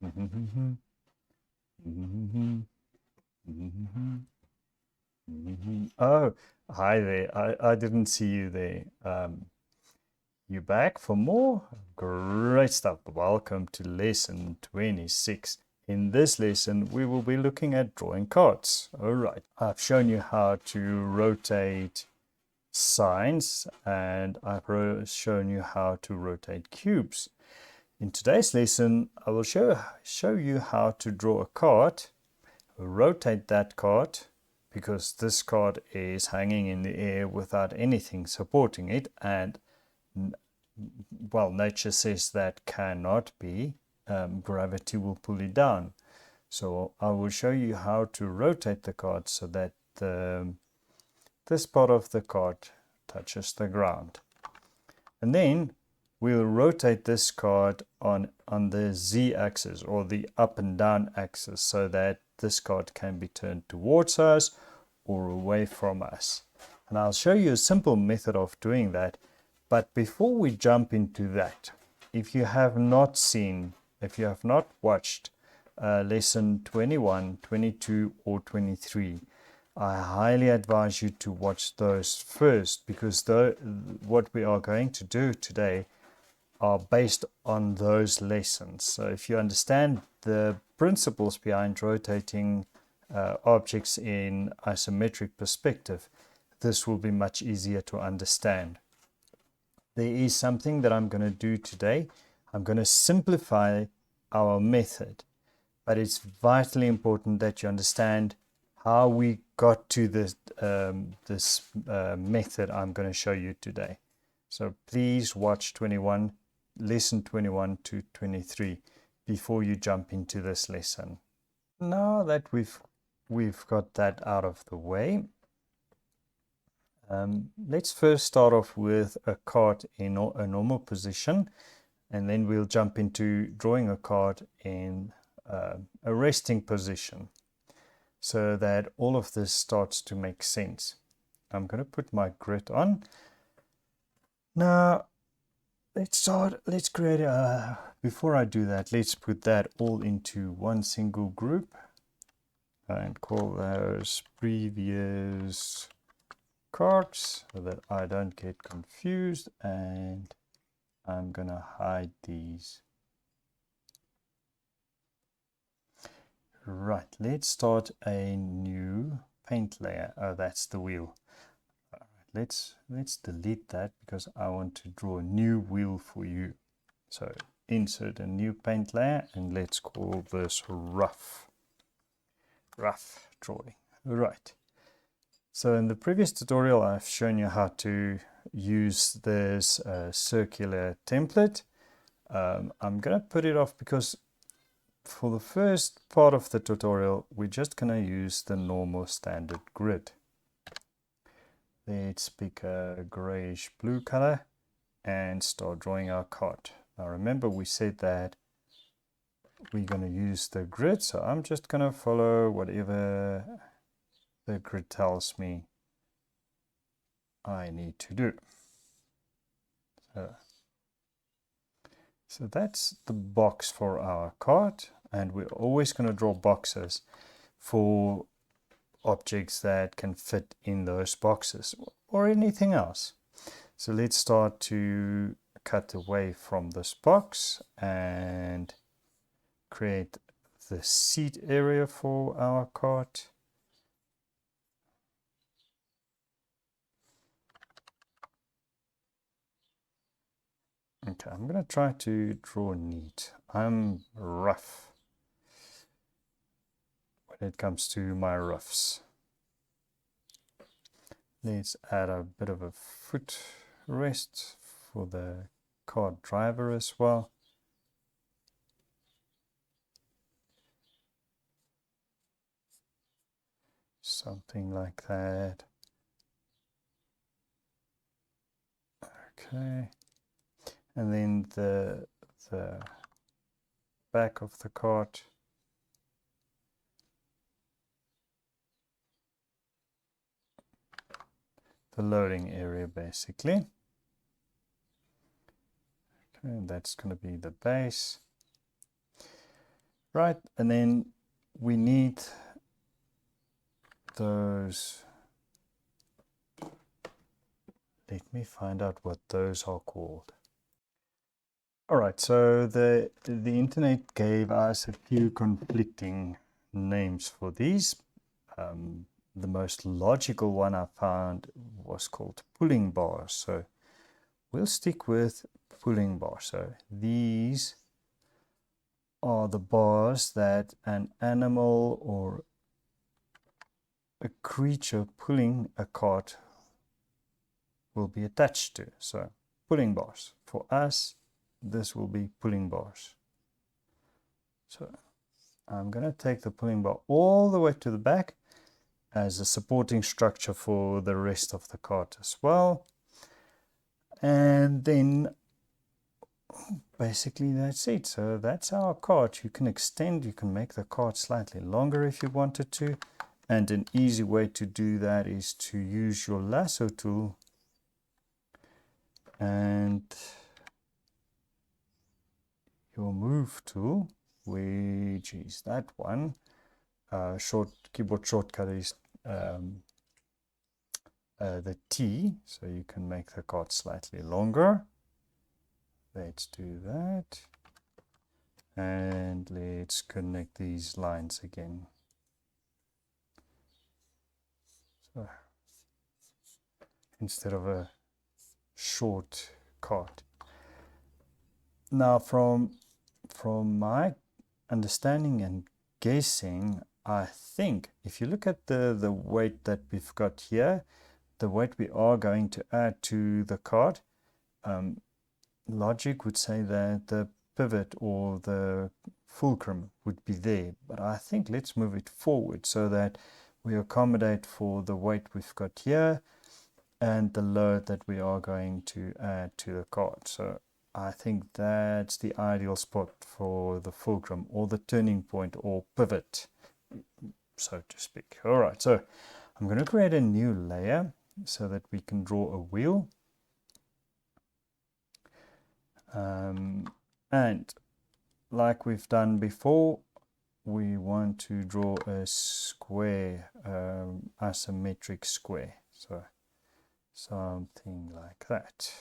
Oh, hi there. I didn't see you there. You back for more? Great stuff. Welcome to lesson 26. In this lesson, we will be looking at drawing cards. All right. I've shown you how to rotate signs, and I've shown you how to rotate cubes. In today's lesson, I will show you how to draw a card, rotate that card, because this card is hanging in the air without anything supporting it, and well, nature says that cannot be. Gravity will pull it down. So I will show you how to rotate the card so that this part of the card touches the ground. And then we'll rotate this card on the z-axis, or the up and down axis, so that this card can be turned towards us or away from us. And I'll show you a simple method of doing that. But before we jump into that, if you have not watched lesson 21, 22, or 23, I highly advise you to watch those first, because what we are going to do today are based on those lessons. So if you understand the principles behind rotating objects in isometric perspective, this will be much easier to understand. There is something that I'm going to do today. I'm going to simplify our method, but it's vitally important that you understand how we got to this method I'm going to show you today. So please watch lesson 21 to 23 before you jump into this lesson. Now that we've got that out of the way, let's first start off with a card in a normal position, and then we'll jump into drawing a card in a resting position, so that all of this starts to make sense. I'm going to put my grid on. Now, let's create before I do that, let's put that all into one single group and call those previous cards so that I don't get confused, and I'm gonna hide these. Right, let's start a new paint layer. Oh, that's the wheel. All right, let's delete that because I want to draw a new wheel for you. So insert a new paint layer, and let's call this rough drawing. Right. So in the previous tutorial, I've shown you how to use this circular template. I'm going to put it off because for the first part of the tutorial, we're just going to use the normal standard grid. Let's pick a grayish blue color and start drawing our card. Now remember, we said that we're going to use the grid, so I'm just going to follow whatever the grid tells me I need to do. So that's the box for our card, and we're always going to draw boxes for objects that can fit in those boxes or anything else. So let's start to cut away from this box and create the seat area for our card. Okay, I'm going to try to draw neat. I'm rough when it comes to my roughs. Let's add a bit of a footrest for the card driver as well. Something like that. Okay. And then the back of the card. The loading area, basically. Okay, and that's going to be the base. right? And then we need those. Let me find out what those are called. All right, so the internet gave us a few conflicting names for these. The most logical one I found was called pulling bars. So we'll stick with pulling bars. So these are the bars that an animal or a creature pulling a cart will be attached to. So pulling bars. For us, this will be pulling bars. So I'm going to take the pulling bar all the way to the back as a supporting structure for the rest of the cart as well. And then basically that's it. So that's our cart. You can extend, you can make the cart slightly longer if you wanted to. And an easy way to do that is to use your lasso tool and your move tool, which is that one. Keyboard shortcut is the T, so you can make the card slightly longer. Let's do that. And let's connect these lines again. So instead of a short card. Now from my understanding and guessing, I think if you look at the weight that we've got here, the weight we are going to add to the card, logic would say that the pivot or the fulcrum would be there, but I think let's move it forward so that we accommodate for the weight we've got here and the load that we are going to add to the card. So I think that's the ideal spot for the fulcrum or the turning point or pivot, so to speak. All right, so I'm going to create a new layer so that we can draw a wheel. And like we've done before, we want to draw a square, asymmetric square. So something like that.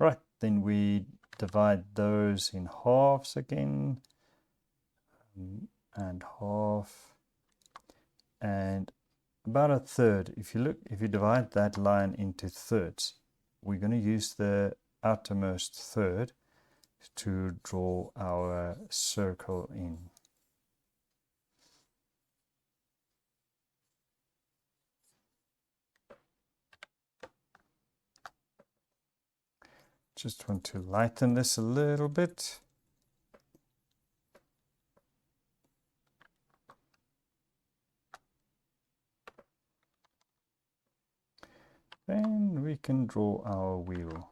Right, then we divide those in halves again, and half, and about a third. If you divide that line into thirds, we're going to use the outermost third to draw our circle in. Just want to lighten this a little bit. Then we can draw our wheel.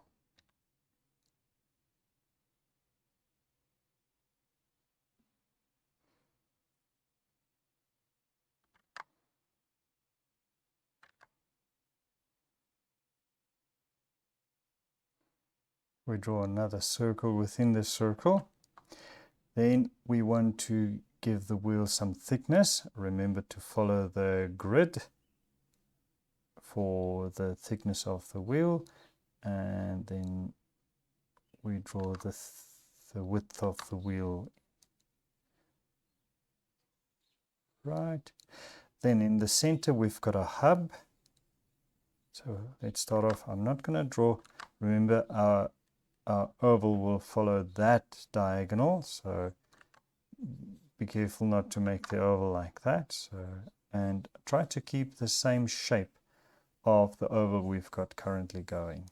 We draw another circle within the circle. Then we want to give the wheel some thickness. Remember to follow the grid for the thickness of the wheel, and then we draw the width of the wheel. Right. Then in the center we've got a hub. So let's start off. I'm not going to draw. Remember our oval will follow that diagonal, so be careful not to make the oval like that. So, and try to keep the same shape of the oval we've got currently going.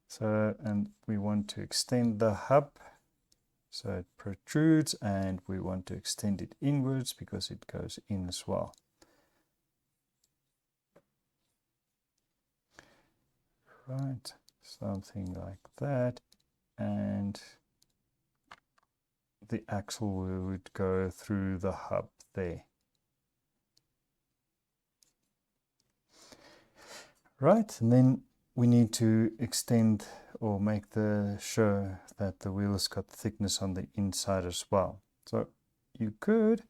So, and we want to extend the hub so it protrudes, and we want to extend it inwards because it goes in as well. Right, something like that. And the axle would go through the hub there. Right, and then we need to extend or make sure that the wheel has got thickness on the inside as well. So you could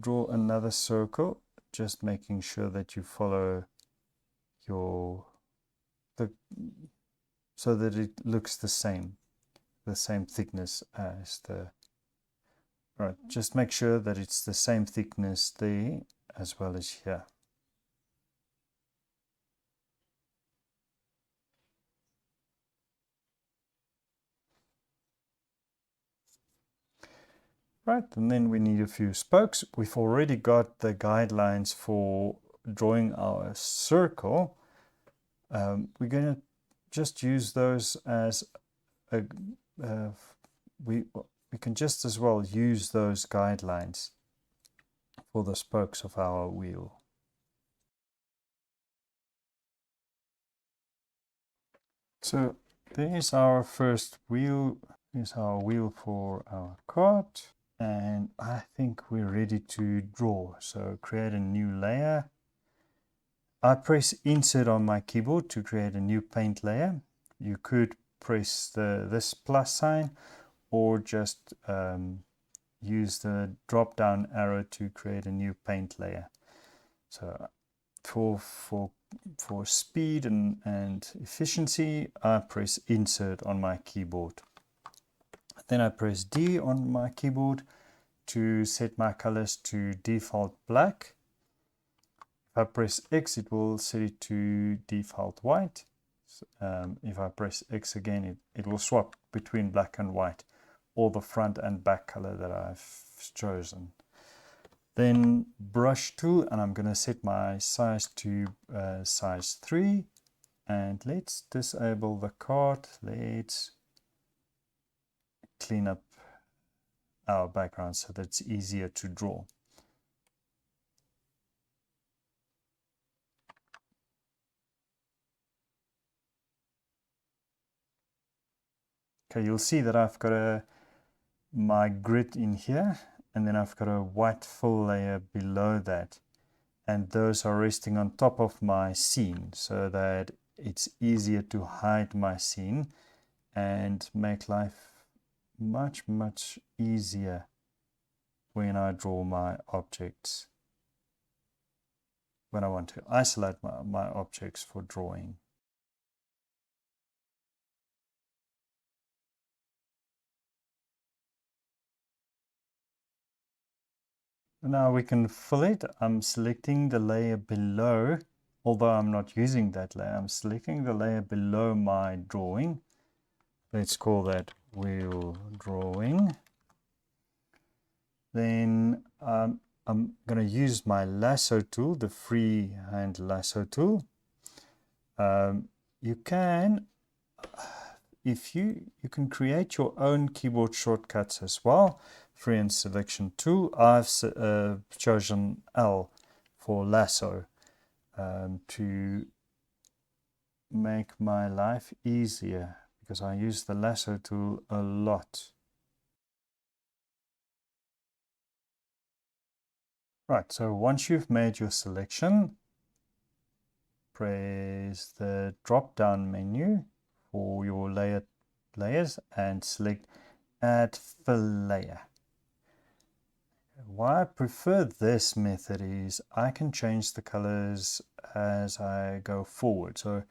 draw another circle, just making sure that you follow so that it looks the same thickness as the, right, just make sure that it's the same thickness there as well as here. Right, and then we need a few spokes. We've already got the guidelines for drawing our circle. We're going to just use those as a, we can just as well use those guidelines for the spokes of our wheel. So there's our first wheel. Here's our wheel for our cart. And I think we're ready to draw. So create a new layer. I press insert on my keyboard to create a new paint layer. You could press this plus sign or just use the drop down arrow to create a new paint layer. So for speed and efficiency, I press insert on my keyboard. Then I press D on my keyboard to set my colors to default black. If I press X, it will set it to default white. If I press X again, it will swap between black and white, or the front and back color that I've chosen. Then brush tool, and I'm going to set my size to size 3. And let's disable the cart. Let's clean up our background so that it's easier to draw. Okay, you'll see that I've got my grid in here, and then I've got a white fill layer below that. And those are resting on top of my scene so that it's easier to hide my scene and make life much, much easier when I draw my objects, when I want to isolate my objects for drawing. Now we can fill it. I'm selecting the layer below, although I'm not using that layer. I'm selecting the layer below my drawing. Let's call that wheel drawing. Then I'm going to use my lasso tool, the freehand lasso tool. You can, if you can create your own keyboard shortcuts as well. Freehand selection tool. I've chosen L for lasso to make my life easier because I use the lasso tool a lot. Right, so once you've made your selection, press the drop down menu for your layers and select add fill layer. Why I prefer this method is I can change the colors as I go forward. So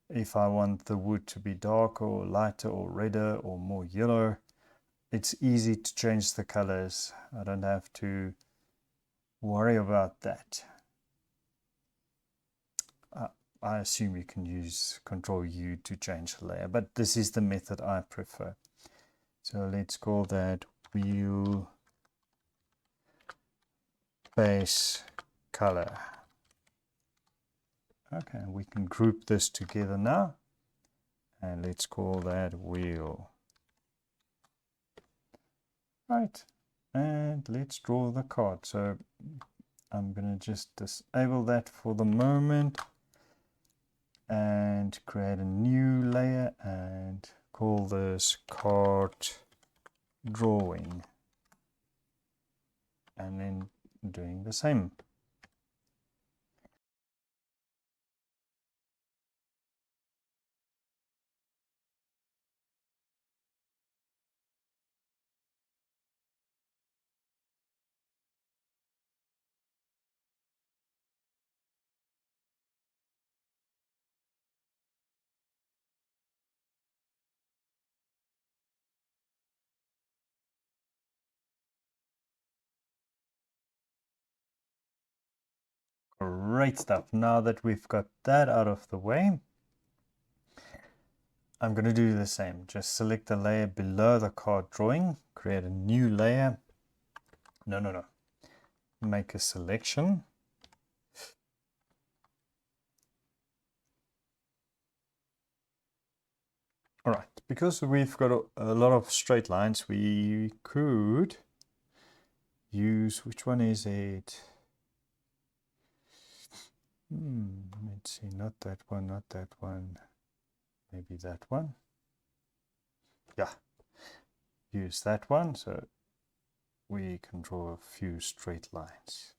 if I want the wood to be darker or lighter or redder or more yellow, it's easy to change the colors. I don't have to worry about that. I assume you can use Control U to change the layer, but this is the method I prefer. So let's call that wheel base color. Okay, we can group this together now, and let's call that wheel. Right, and let's draw the card. So I'm going to just disable that for the moment and create a new layer and call this cart drawing, and then doing the same. Great stuff. Now that we've got that out of the way, I'm going to do the same. Just select the layer below the card drawing, create a new layer. No. Make a selection. All right, because we've got a lot of straight lines, we could use, which one is it? Let's see, not that one, not that one. Maybe that one. Yeah, use that one so we can draw a few straight lines.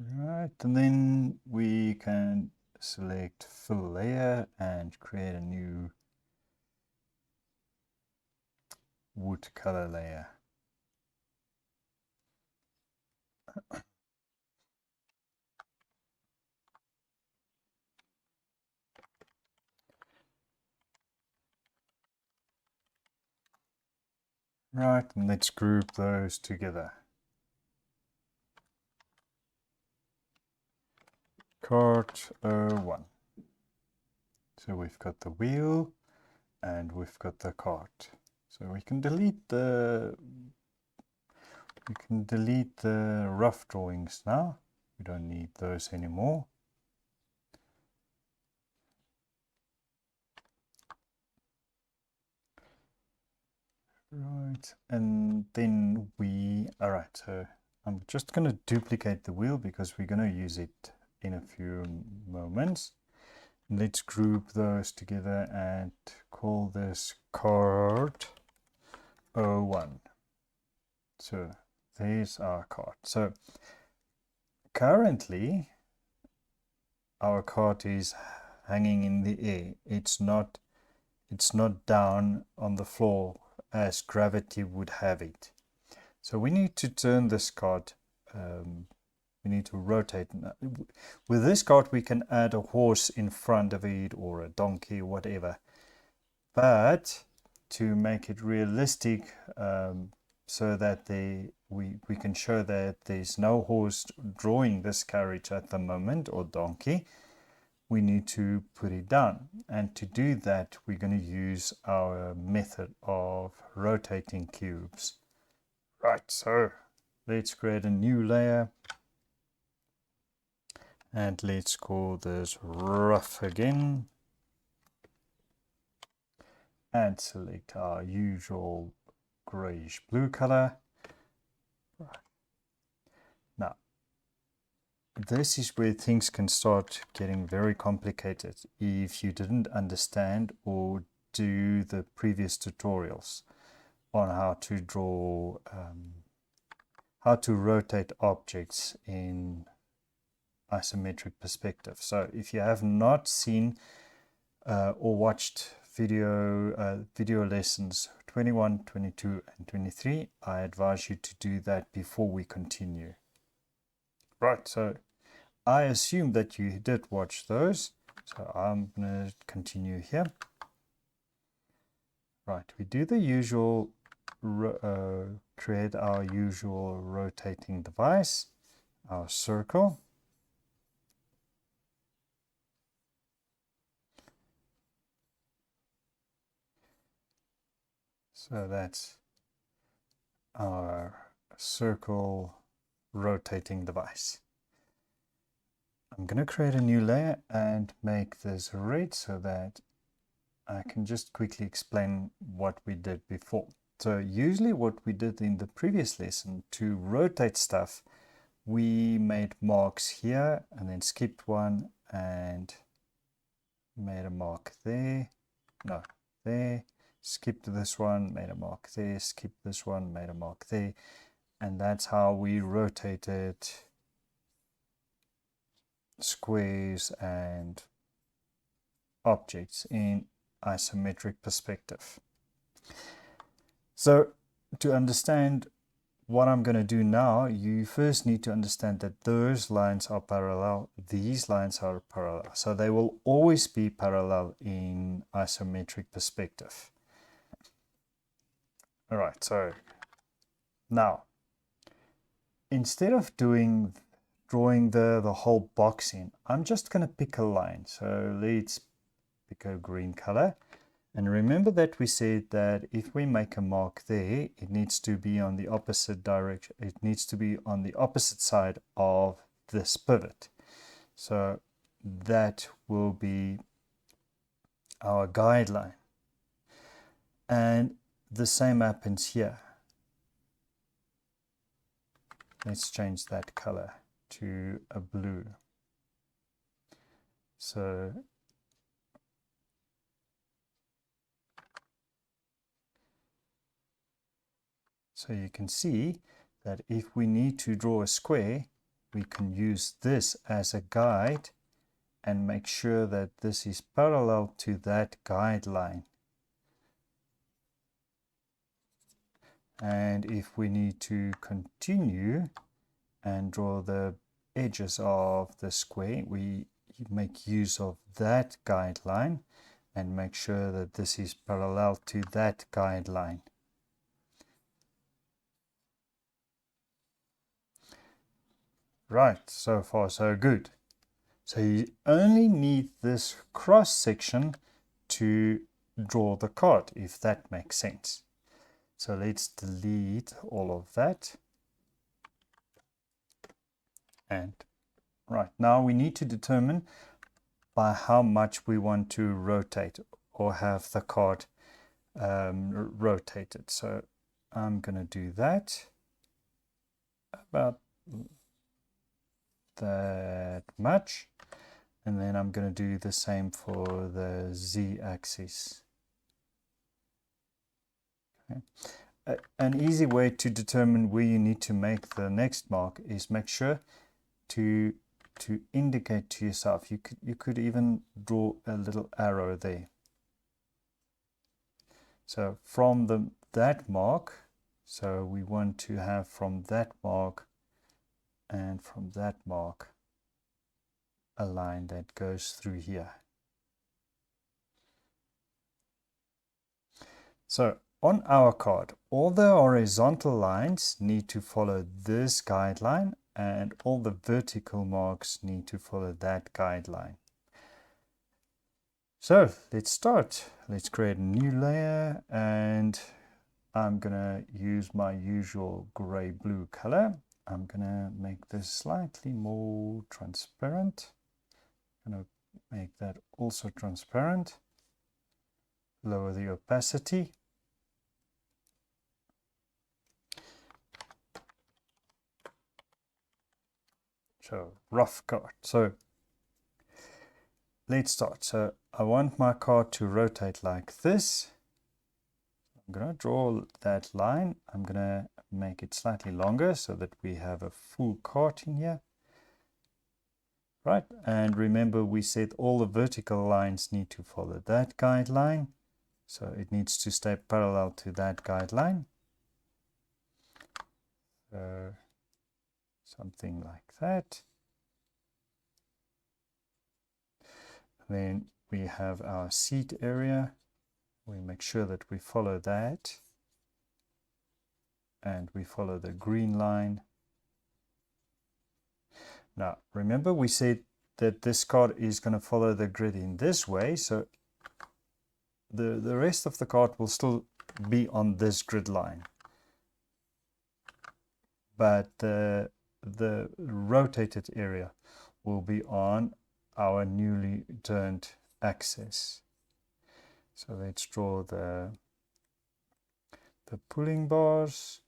Right, and then we can select fill layer and create a new wood color layer. Right, and let's group those together. Cart 01. So we've got the wheel and we've got the cart. So we can delete the rough drawings now. We don't need those anymore. Right, and then all right, so I'm just going to duplicate the wheel because we're going to use it in a few moments. Let's group those together and call this cart 01. So there's our cart. So currently our cart is hanging in the air. It's not down on the floor as gravity would have it. So we need to turn this cart, we need to rotate. With this cart we can add a horse in front of it or a donkey, whatever. But to make it realistic, so that we can show that there's no horse drawing this carriage at the moment or donkey, we need to put it down. And to do that, we're going to use our method of rotating cubes. Right, so let's create a new layer. And let's call this rough again. And select our usual grayish blue color. Now, this is where things can start getting very complicated if you didn't understand or do the previous tutorials on how to draw, how to rotate objects in isometric perspective. So if you have not seen or watched video lessons 21, 22 and 23, I advise you to do that before we continue. Right, so I assume that you did watch those, so I'm going to continue here. Right, we do the usual, create our usual rotating device, our circle. So that's our circle rotating device. I'm going to create a new layer and make this red so that I can just quickly explain what we did before. So usually what we did in the previous lesson to rotate stuff, we made marks here and then skipped one and made a mark there. No, there. Skipped this one, made a mark there. Skipped this one, made a mark there. And that's how we rotated squares and objects in isometric perspective. So to understand what I'm going to do now, you first need to understand that those lines are parallel, these lines are parallel. So they will always be parallel in isometric perspective. All right, so now instead of drawing the whole box in, I'm just going to pick a line. So let's pick a green color. And remember that we said that if we make a mark there, it needs to be on the opposite direction. It needs to be on the opposite side of this pivot. So that will be our guideline. And the same happens here. Let's change that color to a blue. So you can see that if we need to draw a square, we can use this as a guide and make sure that this is parallel to that guideline. And if we need to continue and draw the edges of the square, we make use of that guideline and make sure that this is parallel to that guideline. Right, so far so good. So you only need this cross section to draw the card, if that makes sense. So let's delete all of that. And right, now we need to determine by how much we want to rotate or have the card rotated. So I'm going to do that about that much. And then I'm going to do the same for the z-axis. Okay. An easy way to determine where you need to make the next mark is make sure to indicate to yourself. You could even draw a little arrow there. So from that mark, so we want to have from that mark and from that mark a line that goes through here. So on our card, all the horizontal lines need to follow this guideline and all the vertical marks need to follow that guideline. So let's start. Let's create a new layer and I'm gonna use my usual gray-blue color. I'm gonna make this slightly more transparent. I'm gonna make that also transparent. Lower the opacity. So rough card. So let's start. So I want my card to rotate like this. I'm going to draw that line. I'm going to make it slightly longer so that we have a full card in here. Right, and remember we said all the vertical lines need to follow that guideline. So it needs to stay parallel to that guideline. So something like that. Then we have our seat area. We make sure that we follow that. And we follow the green line. Now, remember we said that this card is going to follow the grid in this way. So the rest of the card will still be on this grid line. But the rotated area will be on our newly turned axis. So let's draw the pulling bars.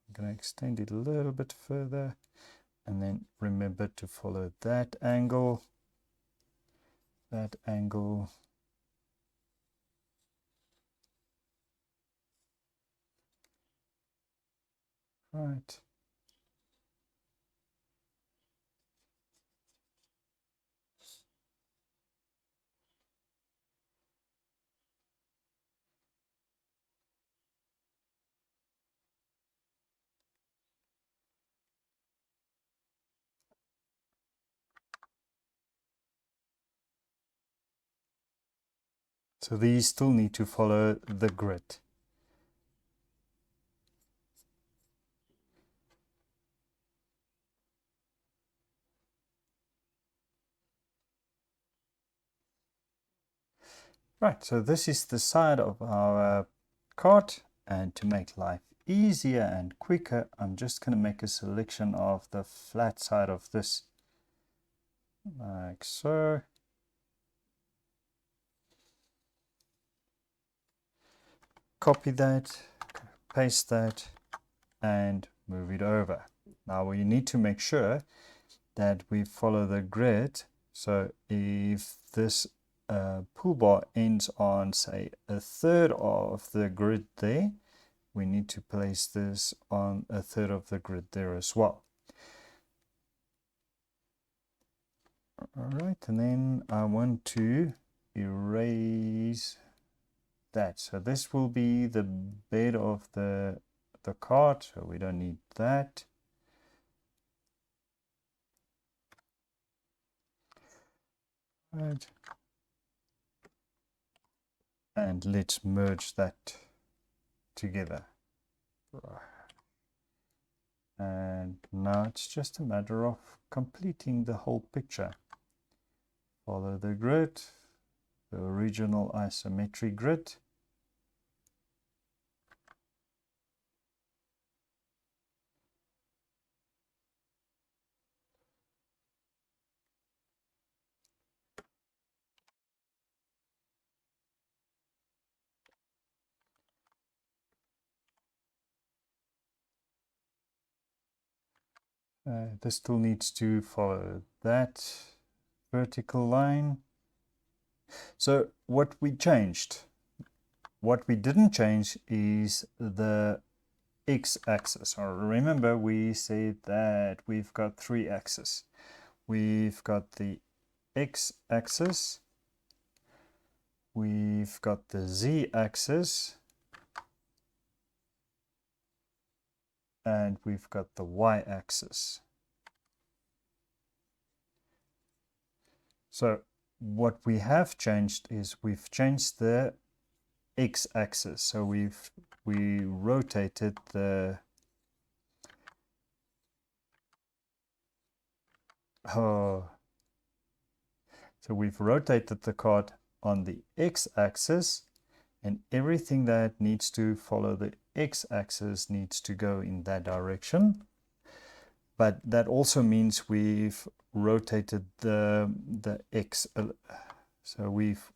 I'm going to extend it a little bit further. And then remember to follow that angle. That angle. Right. So these still need to follow the grid. Right, so this is the side of our cart, and to make life easier and quicker, I'm just going to make a selection of the flat side of this, like so. Copy that, paste that, and move it over. Now we need to make sure that we follow the grid. So if this pull bar ends on, say, a third of the grid there, we need to place this on a third of the grid there as well. All right, and then I want to erase that. So this will be the bed of the cart, so we don't need that. Right. And let's merge that together. And now it's just a matter of completing the whole picture. Follow the grid, the original isometric grid. This still needs to follow that vertical line. So what we changed, what we didn't change is the x-axis. Or remember, we said that we've got 3 axes. We've got the x-axis, we've got the z-axis, and we've got the y-axis. So what we have changed is we've changed the x-axis. So we rotated the so we've rotated the card on the x-axis, and everything that needs to follow the x-axis needs to go in that direction. But that also means we've rotated the x, so we've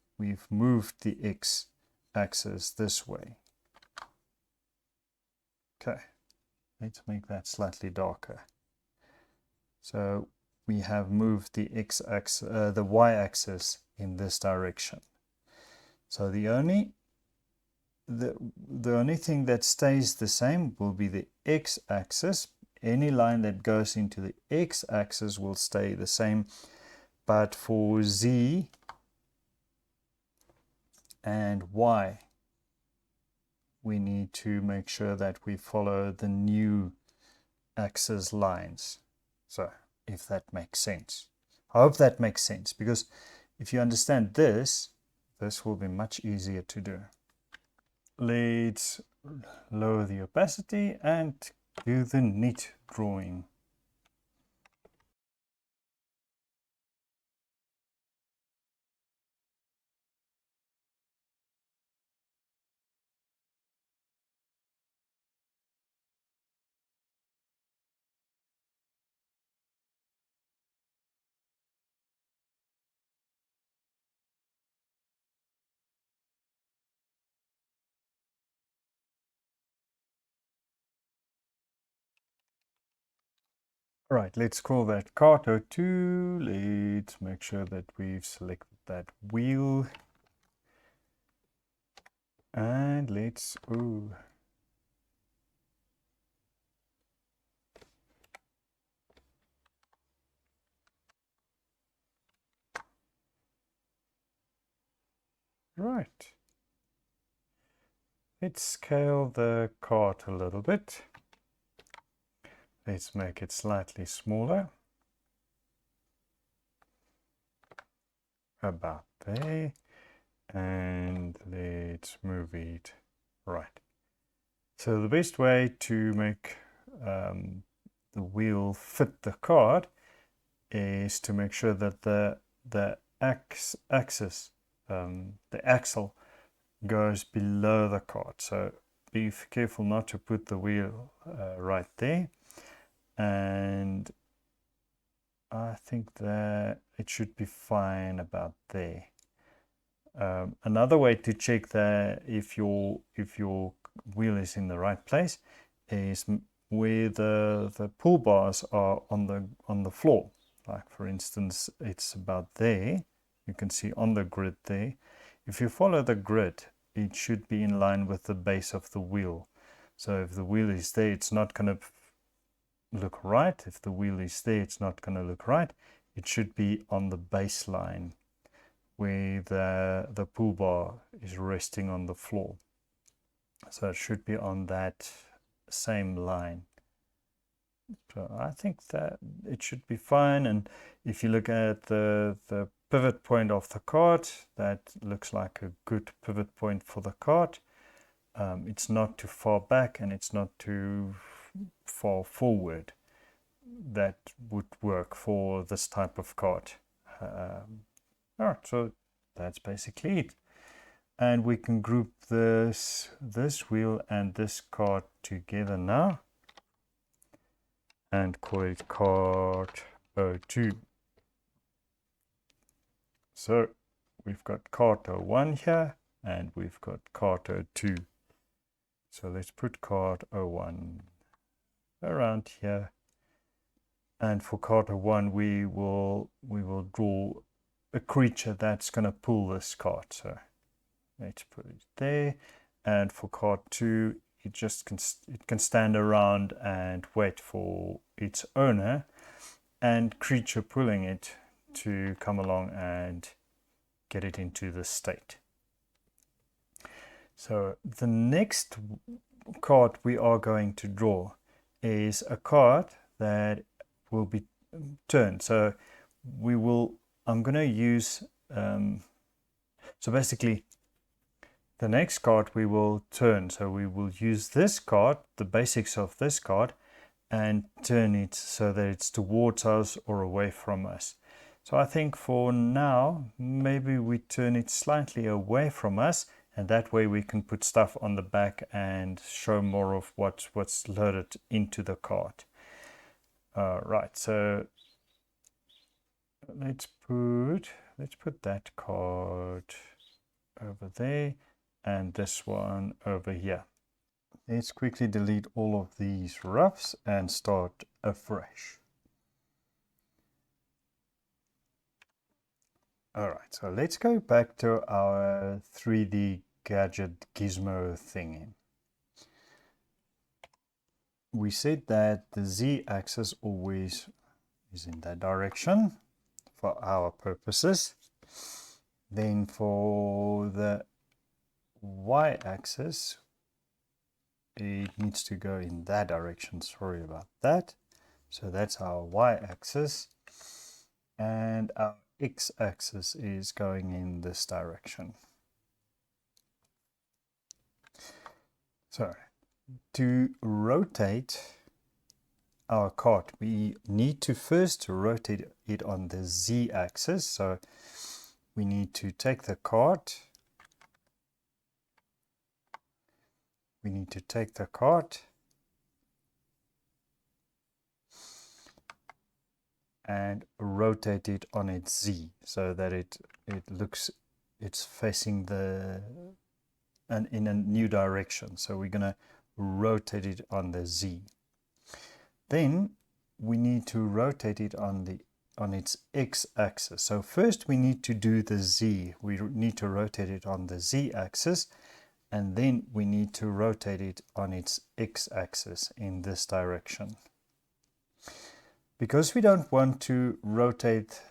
moved the x-axis this way. Okay, let's make that slightly darker. So we have moved the x-axis, the y-axis in this direction. So the only thing that stays the same will be the x-axis. Any line that goes into the x-axis will stay the same, but for z and y, we need to make sure that we follow the new axis lines. So if that makes sense. I hope that makes sense, because if you understand this, this will be much easier to do. Let's lower the opacity and do the neat drawing. All right, let's call that Cart02. Let's make sure that we've selected that wheel. And let's, right. Let's scale the cart a little bit. Let's make it slightly smaller. About there. And let's move it right. So the best way to make the wheel fit the cart is to make sure that the axis the axle goes below the cart. So be careful not to put the wheel right there. And I think that it should be fine about there. Another way to check that if your wheel is in the right place is where the pull bars are on the floor. Like for instance, it's about there. You can see on the grid there. If you follow the grid, it should be in line with the base of the wheel. So if the wheel is there, it's not going to look right. If the wheel is there, it's not going to look right. It should be on the baseline where the pull bar is resting on the floor. So it should be on that same line. So I think that it should be fine. And if you look at the pivot point of the cart, that looks like a good pivot point for the cart. It's not too far back and it's not too far forward. That would work for this type of cart. All right, so that's basically it. And we can group this wheel and this cart together now and call it cart 02. So we've got cart 01 here and we've got cart 02. So let's put cart 01 around here. And for cart 01 we will draw a creature that's going to pull this cart. So let's put it there. And for cart 2, it can stand around and wait for its owner and creature pulling it to come along and get it into the state. So the next card we are going to draw is a card that will be turned. So I'm going to use, so basically the next card we will turn. So we will use this card, the basics of this card, and turn it so that it's towards us or away from us. So I think for now, maybe we turn it slightly away from us, and that way we can put stuff on the back and show more of what's loaded into the cart. Right, so let's put that card over there and this one over here. Let's quickly delete all of these roughs and start afresh. All right, so let's go back to our 3D gadget gizmo thingy. We said that the z-axis always is in that direction for our purposes. Then for the y-axis, it needs to go in that direction. Sorry about that. So that's our y-axis. And our x-axis is going in this direction. So to rotate our cart, we need to first rotate it on the z-axis. So we need to take the cart. And rotate it on its z so that it's facing in a new direction. So we're going to rotate it on the z. Then we need to rotate it on its x-axis. So first we need to do the z. We need to rotate it on the z-axis, and then we need to rotate it on its x-axis in this direction. Because we don't want to rotate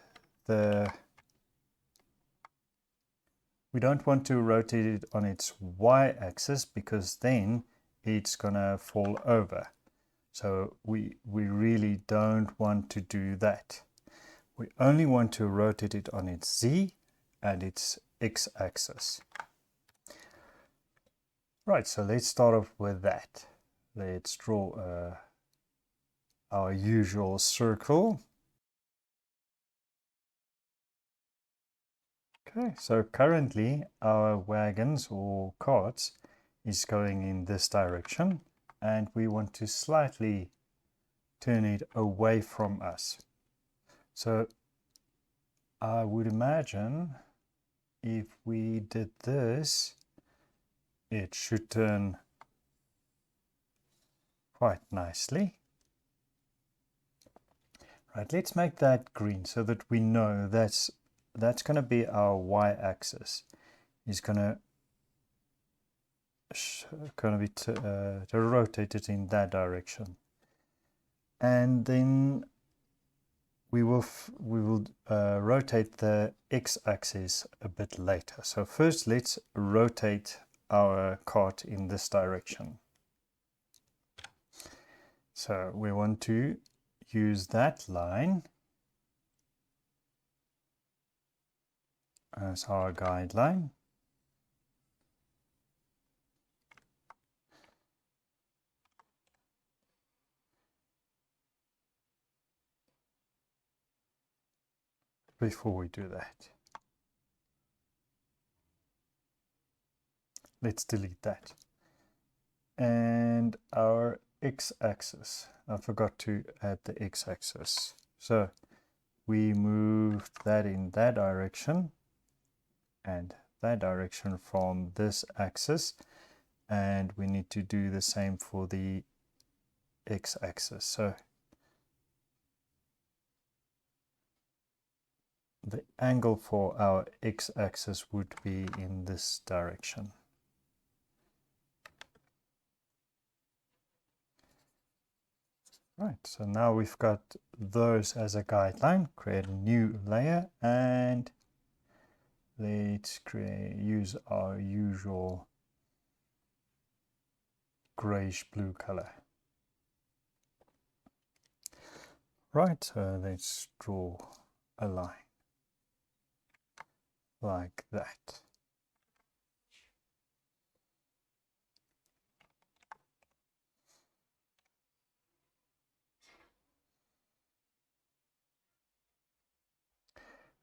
it on its y-axis, because then it's gonna fall over. So we really don't want to do that. We only want to rotate it on its z and its x-axis. Right, so let's start off with that. Let's draw our usual circle. Okay, so currently our wagons or carts is going in this direction, and we want to slightly turn it away from us. So I would imagine if we did this, it should turn quite nicely. Right, let's make that green so that we know that's going to be our y-axis. Is going to be to rotate it in that direction, and then we will rotate the x-axis a bit later. So first let's rotate our cart in this direction. So we want to use that line as our guideline. Before we do that, let's delete that. And our x-axis, I forgot to add the x-axis. So we moved that in that direction and that direction from this axis, and we need to do the same for the x-axis. So the angle for our x-axis would be in this direction. Right, so now we've got those as a guideline. Create a new layer, and let's use our usual grayish blue color. Right, so let's draw a line like that.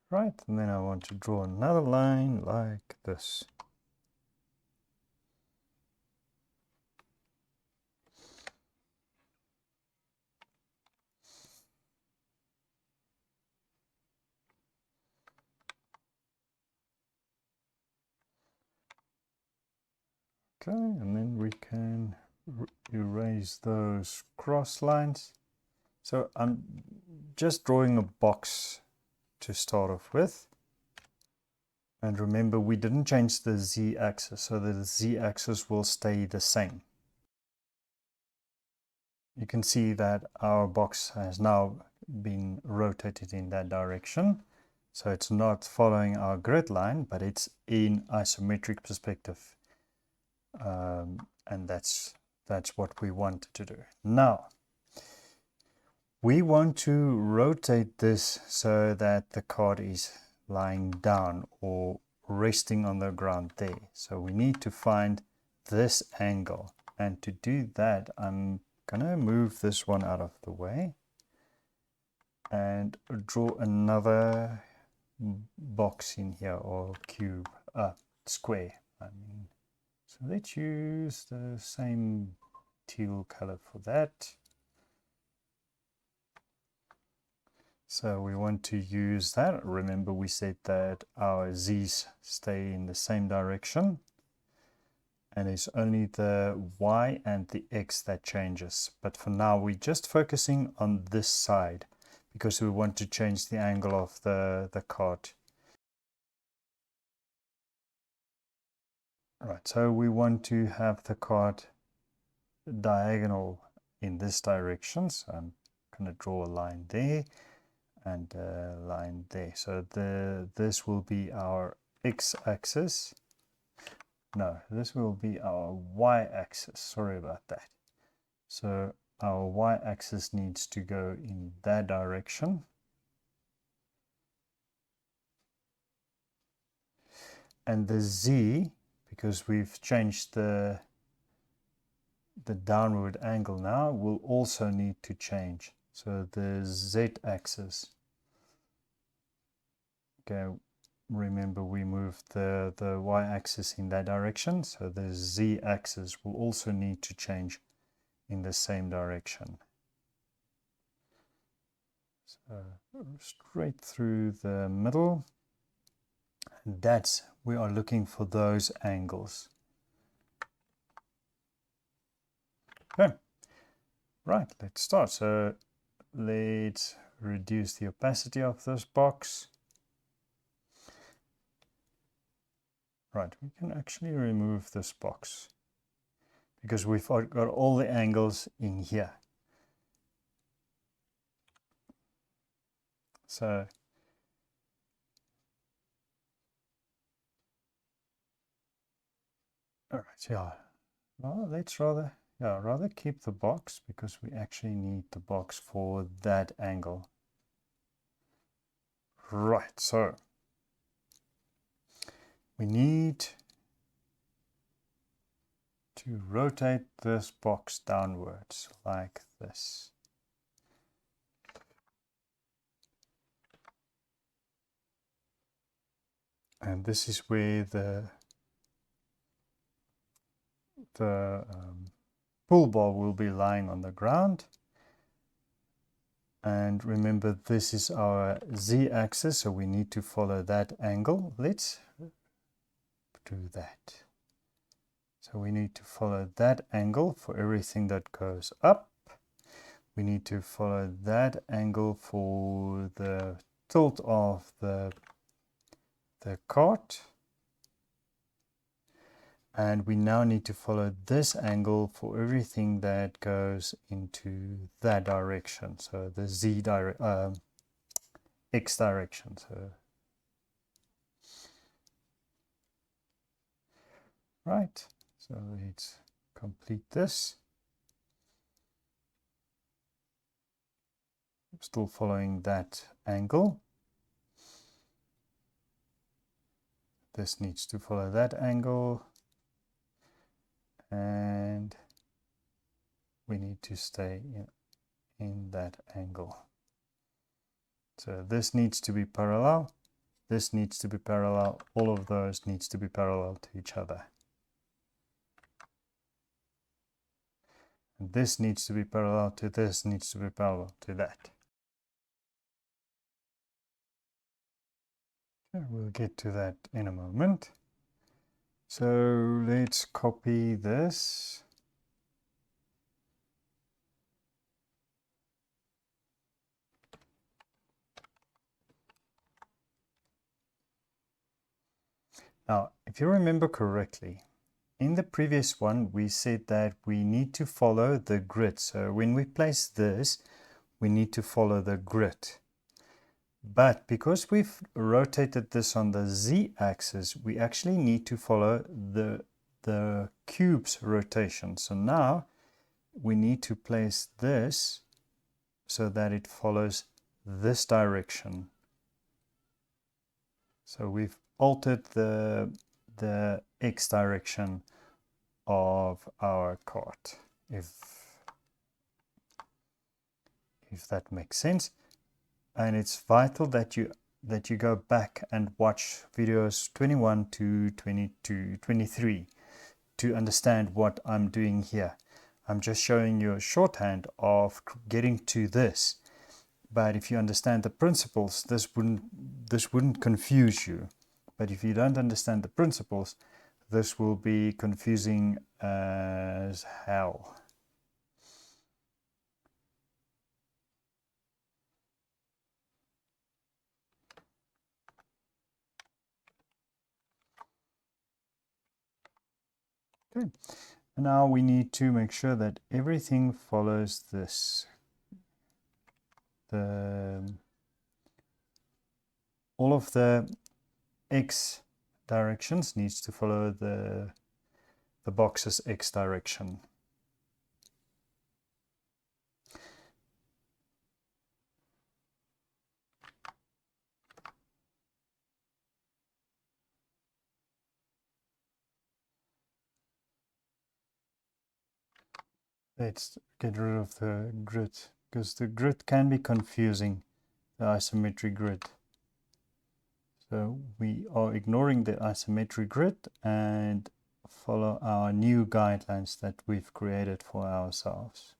Right, and then I want to draw another line like this. Okay, and then we can erase those cross lines. So I'm just drawing a box to start off with. And remember, we didn't change the z-axis, so the z-axis will stay the same. You can see that our box has now been rotated in that direction. So it's not following our grid line, but it's in isometric perspective. And that's what we want to do. Now, we want to rotate this so that the card is lying down or resting on the ground there. So we need to find this angle. And to do that, I'm gonna move this one out of the way and draw another box in here, or cube, square, I mean. So let's use the same teal color for that. So we want to use that. Remember, we said that our z's stay in the same direction, and it's only the y and the x that changes. But for now, we're just focusing on this side because we want to change the angle of the cart. Right, so we want to have the cart diagonal in this direction. So I'm going to draw a line there and a line there. So this will be our x-axis. No, this will be our y-axis. Sorry about that. So our y-axis needs to go in that direction. And the z, because we've changed the downward angle now, will also need to change. So the z-axis remember we moved the y-axis in that direction, so the z-axis will also need to change in the same direction. So straight through the middle, and that's, we are looking for those angles. Okay, right, let's start. So let's reduce the opacity of this box. Right, we can actually remove this box because we've got all the angles in here. So all right, yeah, well, let's rather keep the box because we actually need the box for that angle. Right, so we need to rotate this box downwards like this. And this is where the pull bar will be lying on the ground. And remember, this is our z-axis, so we need to follow that angle. Let's do that. So we need to follow that angle for everything that goes up. We need to follow that angle for the tilt of the cart. And we now need to follow this angle for everything that goes into that direction. So the x direction. So right. So let's complete this. Still following that angle. This needs to follow that angle. And we need to stay in that angle. So this needs to be parallel. This needs to be parallel. All of those needs to be parallel to each other. And this needs to be parallel to this, needs to be parallel to that. Okay, we'll get to that in a moment. So let's copy this. Now, if you remember correctly, in the previous one, we said that we need to follow the grid. So when we place this, we need to follow the grid. But because we've rotated this on the z-axis, we actually need to follow the cube's rotation. So now we need to place this so that it follows this direction. So we've altered the x direction of our cart, if that makes sense. And it's vital that you go back and watch videos 21 to 22, 23 to understand what I'm doing here. I'm just showing you a shorthand of getting to this. But if you understand the principles, this wouldn't confuse you. But if you don't understand the principles, this will be confusing as hell. Okay. And now we need to make sure that everything follows this. All of the x directions needs to follow the box's x direction. Let's get rid of the grid, because the grid can be confusing, the isometric grid. So we are ignoring the isometric grid and follow our new guidelines that we've created for ourselves.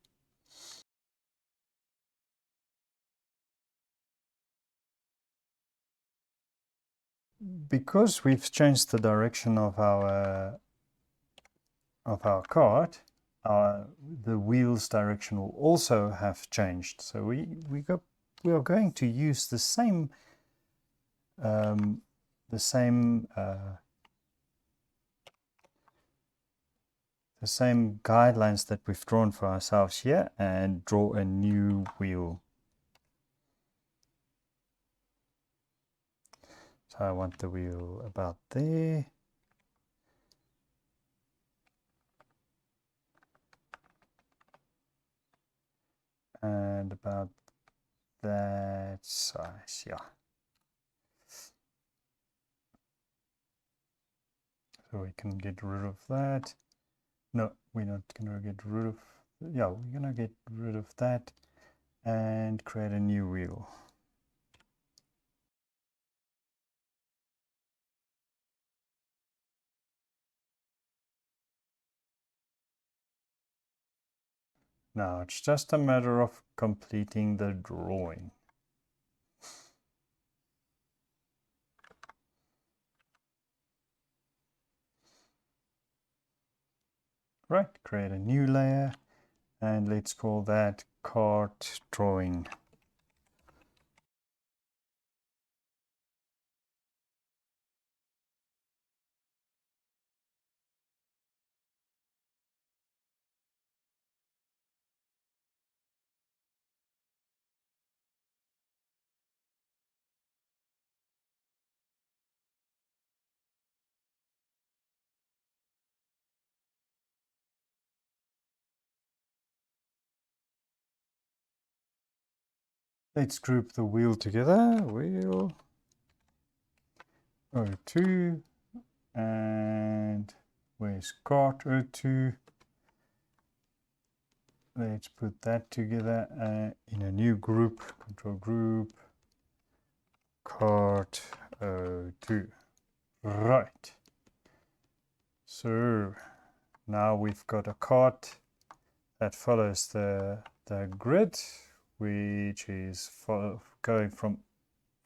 Because we've changed the direction of our cart, the wheel's direction will also have changed. So we are going to use the same guidelines that we've drawn for ourselves here and draw a new wheel. So I want the wheel about there. And about that size, yeah. So we can get rid of that. No, we're not going to get rid of, yeah, we're going to get rid of that and create a new wheel. Now it's just a matter of completing the drawing. Right, create a new layer and let's call that cart drawing. Let's group the wheel together. Wheel O2 and where's cart O2? Let's put that together in a new group, control group, cart O2. Right. So now we've got a cart that follows the grid, which is going from,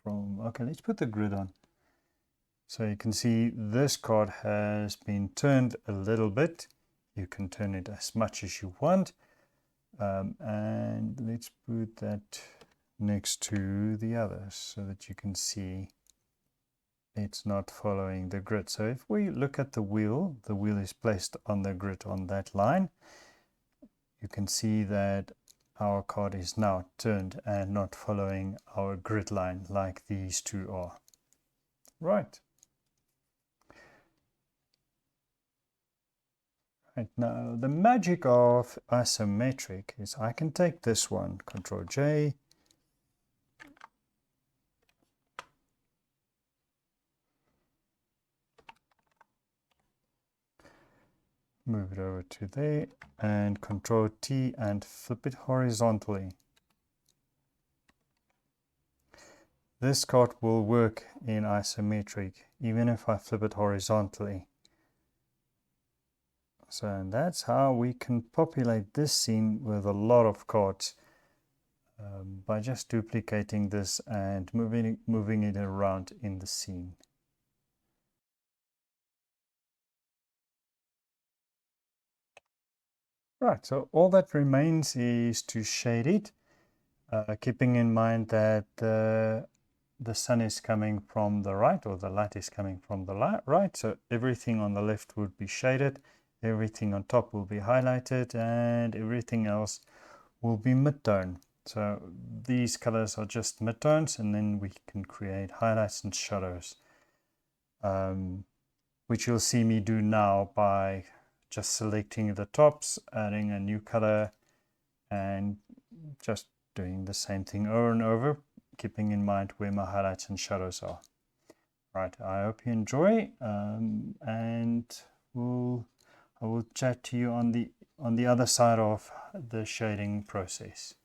okay, let's put the grid on. So you can see this card has been turned a little bit. You can turn it as much as you want. And let's put that next to the others so that you can see it's not following the grid. So if we look at the wheel is placed on the grid on that line. You can see that our card is now turned and not following our grid line like these two are. Right. Right, now the magic of isometric is I can take this one, Control J, move it over to there, and Control T and flip it horizontally. This card will work in isometric even if I flip it horizontally. So that's how we can populate this scene with a lot of cards by just duplicating this and moving it around in the scene. Right, so all that remains is to shade it, keeping in mind that the sun is coming from the right, or the light is coming from the right, so everything on the left would be shaded, everything on top will be highlighted, and everything else will be mid-tone. So these colors are just mid-tones, and then we can create highlights and shadows, which you'll see me do now by just selecting the tops, adding a new color, and just doing the same thing over and over, keeping in mind where my highlights and shadows are. Right, I hope you enjoy, and I will chat to you on the other side of the shading process.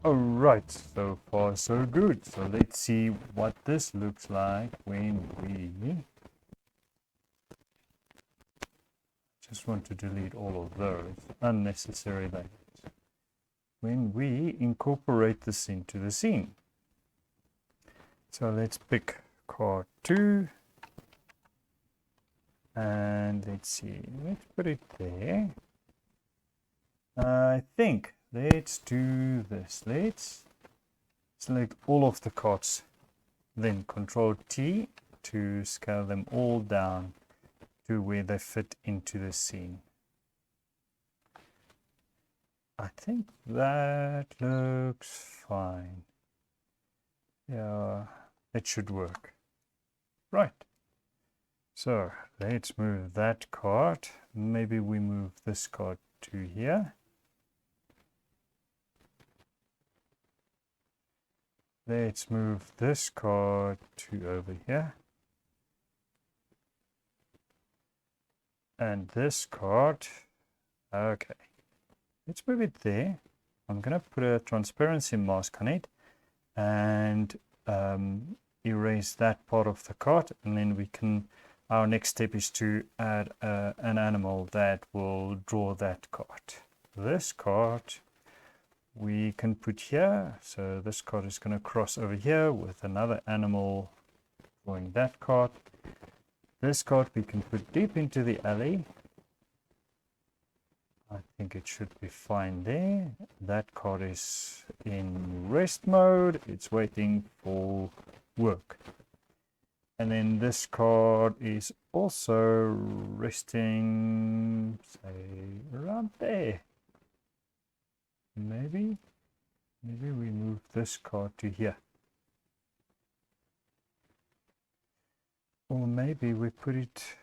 Alright, so far so good. So let's see what this looks like when we just want to delete all of those unnecessary layers. When we incorporate this into the scene. So let's pick card 2 and let's see, let's put it there. I think let's do this. Let's select all of the cards, then Control T to scale them all down to where they fit into the scene. I think that looks fine. Yeah, it should work. Right. So let's move that card. Maybe we move this card to here. Let's move this card to over here. And this card, okay. Let's move it there. I'm going to put a transparency mask on it and erase that part of the card. And then we can, our next step is to add an animal that will draw that card. This card we can put here. So this card is going to cross over here with another animal drawing that card. This card we can put deep into the alley. I think it should be fine there. That card is in rest mode. It's waiting for work. And then this card is also resting, say, around there. Maybe we move this card to here. Or maybe we put it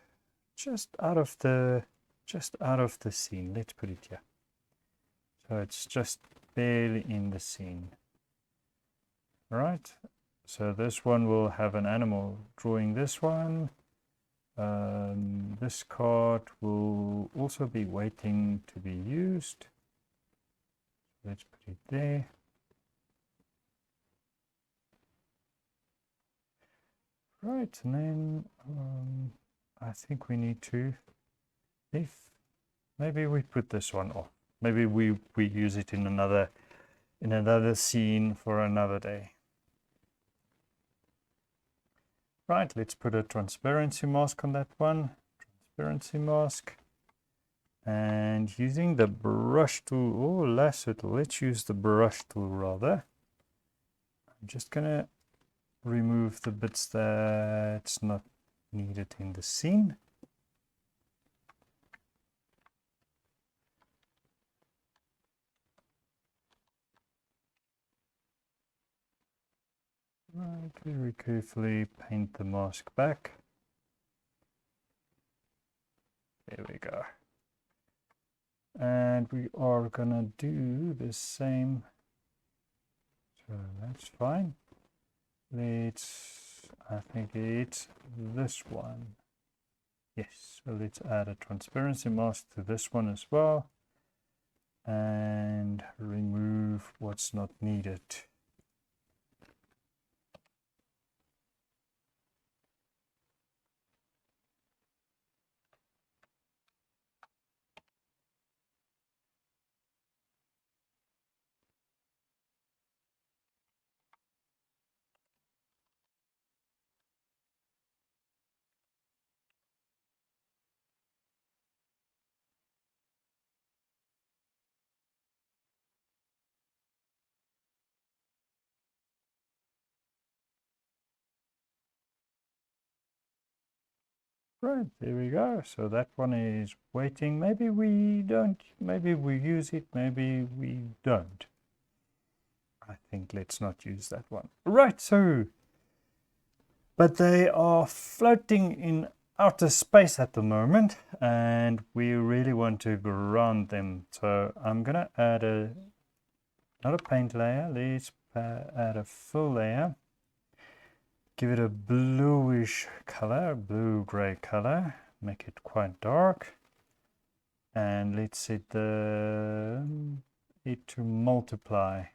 just out of the scene. Let's put it here. So it's just barely in the scene. All right. So this one will have an animal drawing this one. This card will also be waiting to be used. Let's put it there. Right, and then I think we need to, maybe we put this one off. Maybe we use it in another scene for another day. Right, let's put a transparency mask on that one. Transparency mask. And using the brush tool, or lasso tool, let's use the brush tool rather. I'm just gonna remove the bits that's not needed in the scene. Right, very carefully paint the mask back. There we go. And we are gonna do the same. So that's fine. I think it's this one. Yes, so let's add a transparency mask to this one as well. And remove what's not needed. Right, there we go. So that one is waiting. Maybe we don't, maybe we use it, maybe we don't. I think let's not use that one. Right, so, but they are floating in outer space at the moment, and we really want to ground them. So I'm gonna add not a paint layer, let's add a fill layer. Give it a bluish color, blue-gray color. Make it quite dark. And let's set it to multiply.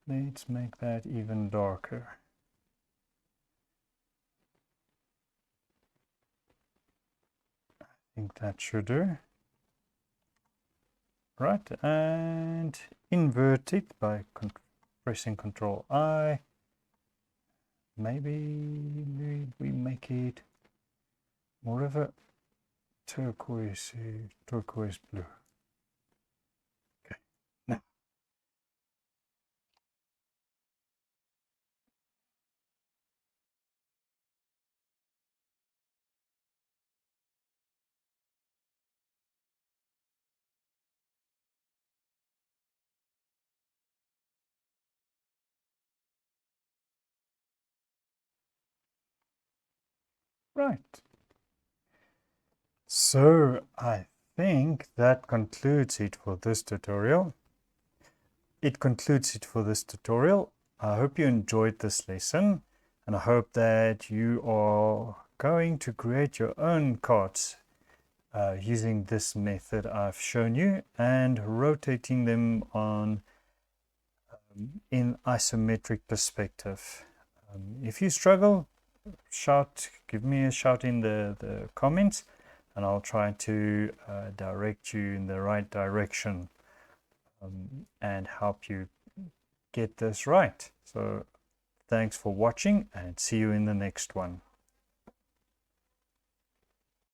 Let's make that even darker. I think that should do. Right, and invert it by pressing Control I. Maybe we make it more of a turquoise blue. Okay, now. Right. So I think that concludes it for this tutorial. I hope you enjoyed this lesson, and I hope that you are going to create your own cards using this method I've shown you and rotating them on in isometric perspective. If you struggle, give me a shout in the comments, and I'll try to direct you in the right direction and help you get this right. So thanks for watching, and see you in the next one.